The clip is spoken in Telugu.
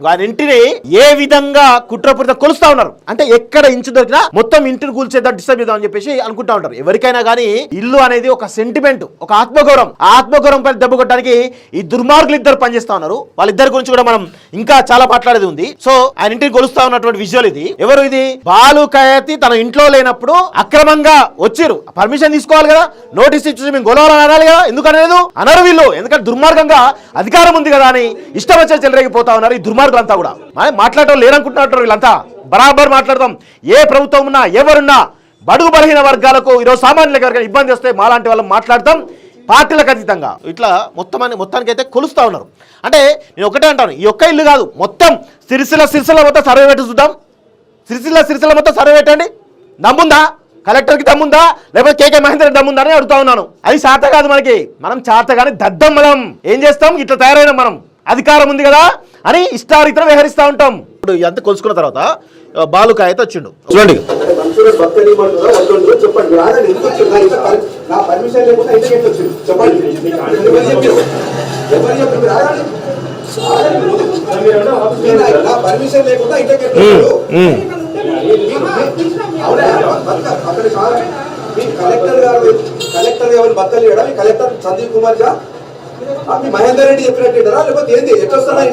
ఆయన ఇంటిని ఏ విధంగా కుట్రపూరిత కొలుస్తా ఉన్నారు అంటే ఎక్కడ ఇంచు దొరికినా మొత్తం ఇంటిని కూల్చేద్దా డిస్టర్బ్ చేద్దాం అని చెప్పేసి అనుకుంటా ఉంటారు. ఎవరికైనా కానీ ఇల్లు అనేది ఒక సెంటిమెంట్, ఒక ఆత్మగౌరవం. ఆ ఆత్మగౌరవం పై దెబ్బ కొట్టడానికి ఈ దుర్మార్గులు ఇద్దరు పనిచేస్తా ఉన్నారు. వాళ్ళిద్దరి గురించి కూడా మనం ఇంకా చాలా మాట్లాడేది ఉంది. సో ఆయన ఇంటిని కొలుస్తా ఉన్నటువంటి విజువల్ ఇది. ఎవరు ఇది? బాలు కయతి తన ఇంట్లో లేనప్పుడు అక్రమంగా వచ్చిరు, పర్మిషన్ తీసుకోవాలి కదా, నోటీస్ ఇచ్చి మేము గొడవలు అనాలి కదా. ఎందుకు అనేది అనరు వీళ్ళు, ఎందుకంటే దుర్మార్గంగా అధికారం ఉంది కదా అని ఇష్టం వచ్చే చెలరేగిపోతా ఉన్నారు ఈ దుర్మార్గులంతా కూడా. మాట్లాడటం లేరనుకుంటున్నారు వీళ్ళంతా. బరాబర్ మాట్లాడతాం. ఏ ప్రభుత్వం ఉన్నా ఎవరున్నా బడుగు బలహీన వర్గాలకు ఈరోజు సామాన్యులకు ఎవరికైనా ఇబ్బంది వస్తే మాలాంటి వాళ్ళం మాట్లాడతాం పార్టీలకు అతీతంగా. ఇట్లా మొత్తానికి అయితే కొలుస్తా ఉన్నారు. అంటే నేను ఒకటే అంటాను, ఈ ఒక్క ఇల్లు కాదు, మొత్తం సిరిసిల్ల మొత్తం సర్వే పెట్టి చూద్దాం. సిరిసిల్ల మొత్తం సర్వే పెట్టండి. దమ్ముందా? కలెక్టర్కి దమ్ముందా? లేకపోతే కేకే మహేందర్ దమ్ముందా అని అడుగుతా ఉన్నాను. అది చేత కాదు మనకి, మనం చేత కానీ దద్దం. మనం ఏం చేస్తాం? ఇట్లా తయారైన మనం అధికారం ఉంది కదా అని ఇష్టారీతిలో వ్యవహరిస్తూ ఉంటాం. ఇప్పుడు ఇదంతా కొలుసుకున్న తర్వాత బాలుకాయ అయితే వచ్చిండు. చూడండి, కలెక్టర్ ఎవరు బత్తలు కలెక్టర్ సందీప్ కుమార్ జా మీ మహేందర్ రెడ్డి చెప్పినట్టు లేకపోతే ఏంది ఎట్లా వస్తాడా?